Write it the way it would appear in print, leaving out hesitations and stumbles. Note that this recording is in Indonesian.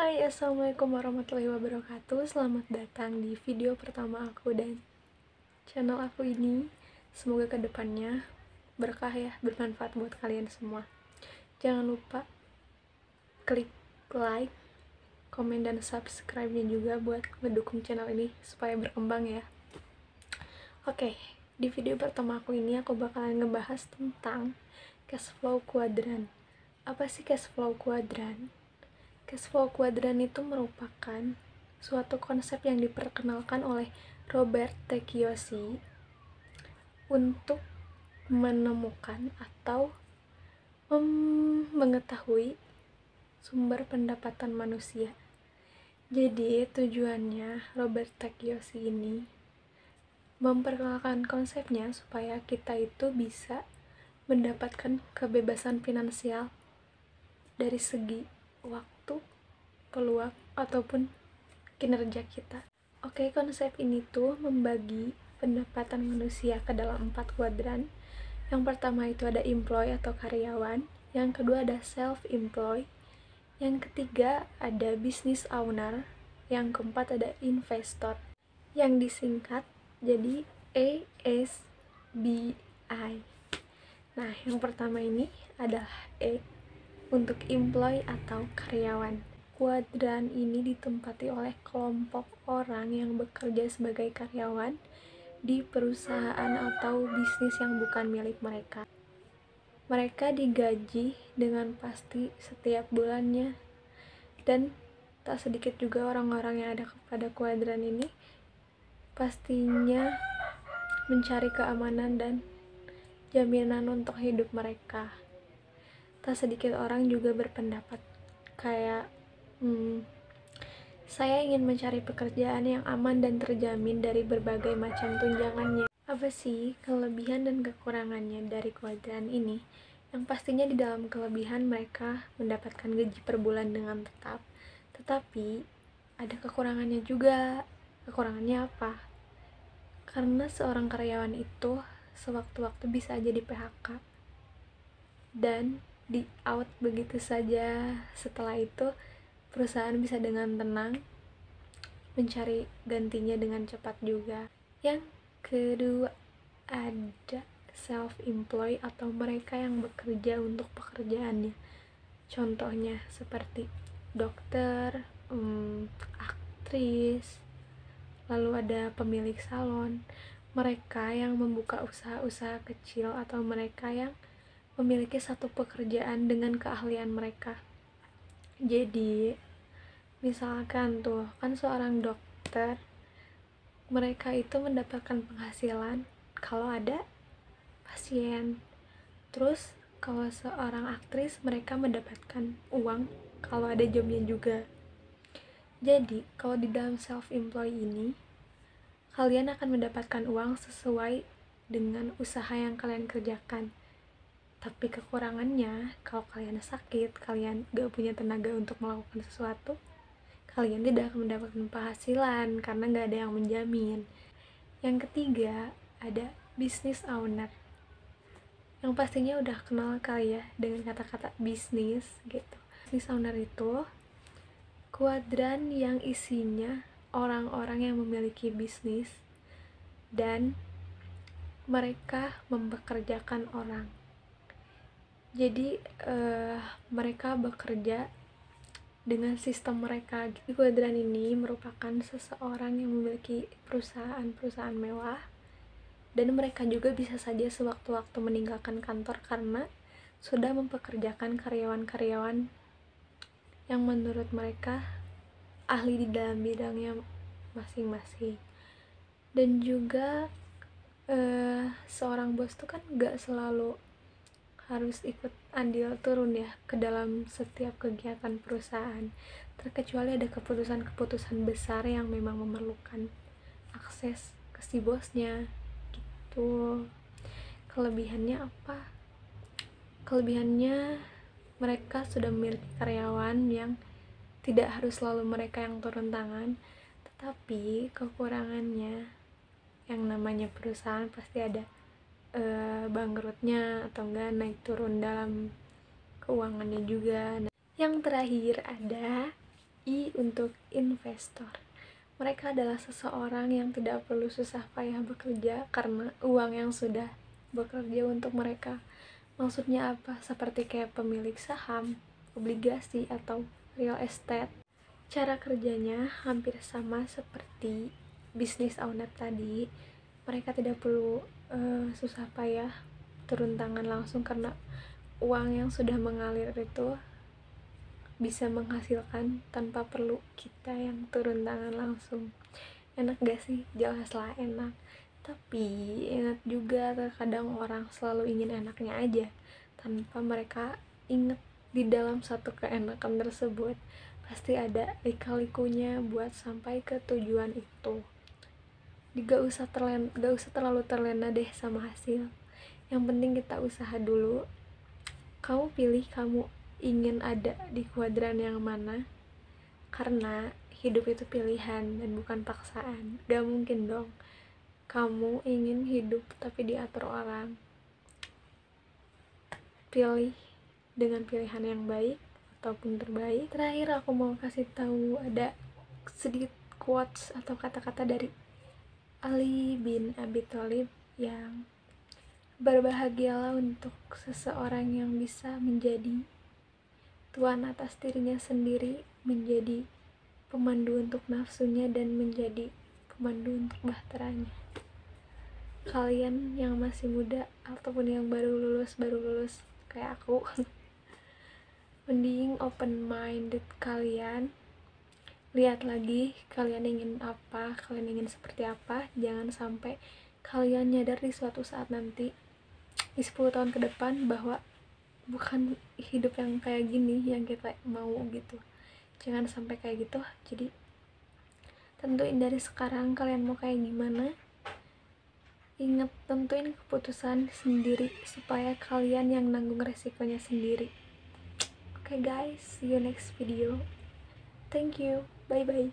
Hai, assalamualaikum warahmatullahi wabarakatuh. Selamat datang di video pertama aku dan channel aku ini. Semoga kedepannya berkah ya, bermanfaat buat kalian semua. Jangan lupa klik like, komen, dan subscribe-nya juga buat ngedukung channel ini supaya berkembang ya. Oke, di video pertama aku ini aku bakalan ngebahas tentang cash flow kuadran. Apa sih cash flow kuadran? Cash flow kuadran itu merupakan suatu konsep yang diperkenalkan oleh Robert T. Kiyosaki untuk menemukan atau mengetahui sumber pendapatan manusia. Jadi tujuannya Robert T. Kiyosaki ini memperkenalkan konsepnya supaya kita itu bisa mendapatkan kebebasan finansial dari segi waktu, peluang, ataupun kinerja kita. Oke, konsep ini tuh membagi pendapatan manusia ke dalam 4 kuadran. Yang pertama itu ada employee atau karyawan, yang kedua ada self-employed, yang ketiga ada business owner, yang keempat ada investor, yang disingkat jadi ASBI. Nah, yang pertama ini adalah E untuk employee atau karyawan. Kuadran ini ditempati oleh kelompok orang yang bekerja sebagai karyawan di perusahaan atau bisnis yang bukan milik mereka. Mereka digaji dengan pasti setiap bulannya, dan tak sedikit juga orang-orang yang ada pada kuadran ini pastinya mencari keamanan dan jaminan untuk hidup mereka. Tak sedikit orang juga berpendapat kayak saya ingin mencari pekerjaan yang aman dan terjamin dari berbagai macam tunjangannya. Apa sih kelebihan dan kekurangannya dari kuadran ini? Yang pastinya di dalam kelebihan mereka mendapatkan gaji per bulan dengan tetap, tetapi ada kekurangannya juga. Kekurangannya apa? Karena seorang karyawan itu sewaktu-waktu bisa aja di PHK dan di out begitu saja. Setelah itu perusahaan bisa dengan tenang mencari gantinya dengan cepat juga. Yang kedua ada self-employed atau mereka yang bekerja untuk pekerjaannya. Contohnya seperti dokter, aktris, lalu ada pemilik salon, mereka yang membuka usaha-usaha kecil, atau mereka yang memiliki satu pekerjaan dengan keahlian mereka. Jadi misalkan tuh kan seorang dokter, mereka itu mendapatkan penghasilan kalau ada pasien. Terus kalau seorang aktris, mereka mendapatkan uang kalau ada jobnya juga. Jadi kalau di dalam self-employed ini, kalian akan mendapatkan uang sesuai dengan usaha yang kalian kerjakan. Tapi kekurangannya, kalau kalian sakit, kalian gak punya tenaga untuk melakukan sesuatu, kalian tidak akan mendapatkan penghasilan karena gak ada yang menjamin. Yang ketiga ada business owner, yang pastinya udah kenal kali ya dengan kata-kata bisnis gitu. Business owner itu kuadran yang isinya orang-orang yang memiliki bisnis dan mereka mempekerjakan orang. Jadi mereka bekerja dengan sistem mereka. Di kuadran ini merupakan seseorang yang memiliki perusahaan mewah, dan mereka juga bisa saja sewaktu-waktu meninggalkan kantor karena sudah mempekerjakan karyawan-karyawan yang menurut mereka ahli di dalam bidangnya masing-masing. Dan juga seorang bos tuh kan gak selalu harus ikut andil turun ya ke dalam setiap kegiatan perusahaan, terkecuali ada keputusan-keputusan besar yang memang memerlukan akses ke si bosnya gitu. Kelebihannya apa? Kelebihannya mereka sudah memiliki karyawan yang tidak harus selalu mereka yang turun tangan. Tetapi kekurangannya, yang namanya perusahaan pasti ada bangkrutnya atau enggak naik turun dalam keuangannya juga. Yang terakhir ada I untuk investor. Mereka adalah seseorang yang tidak perlu susah payah bekerja karena uang yang sudah bekerja untuk mereka. Maksudnya apa? Seperti kayak pemilik saham, obligasi, atau real estate. Cara kerjanya hampir sama seperti bisnis owner tadi. Mereka tidak perlu susah payah turun tangan langsung karena uang yang sudah mengalir itu bisa menghasilkan tanpa perlu kita yang turun tangan langsung. Enak gak sih? Jelaslah enak. Tapi ingat juga terkadang orang selalu ingin enaknya aja tanpa mereka ingat di dalam satu keenakan tersebut pasti ada lika-likunya buat sampai ke tujuan itu. Gak usah terlalu terlena deh sama hasil. Yang penting kita usaha dulu. Kamu pilih kamu ingin ada di kuadran yang mana, karena hidup itu pilihan dan bukan paksaan. Gak mungkin dong kamu ingin hidup tapi diatur orang. Pilih dengan pilihan yang baik ataupun terbaik. Terakhir aku mau kasih tahu ada sedikit quotes atau kata-kata dari Ali bin Abi Thalib yang berbahagialah untuk seseorang yang bisa menjadi tuan atas dirinya sendiri, menjadi pemandu untuk nafsunya, dan menjadi pemandu untuk bahteranya. Kalian yang masih muda ataupun yang baru lulus kayak aku, mending open minded kalian. Lihat lagi kalian ingin apa, kalian ingin seperti apa. Jangan sampai kalian nyadar di suatu saat nanti di 10 tahun ke depan bahwa bukan hidup yang kayak gini yang kita mau gitu. Jangan sampai kayak gitu. Jadi tentuin dari sekarang kalian mau kayak gimana. Ingat, tentuin keputusan sendiri supaya kalian yang nanggung resikonya sendiri. Oke guys, see you next video. Thank you, bye bye.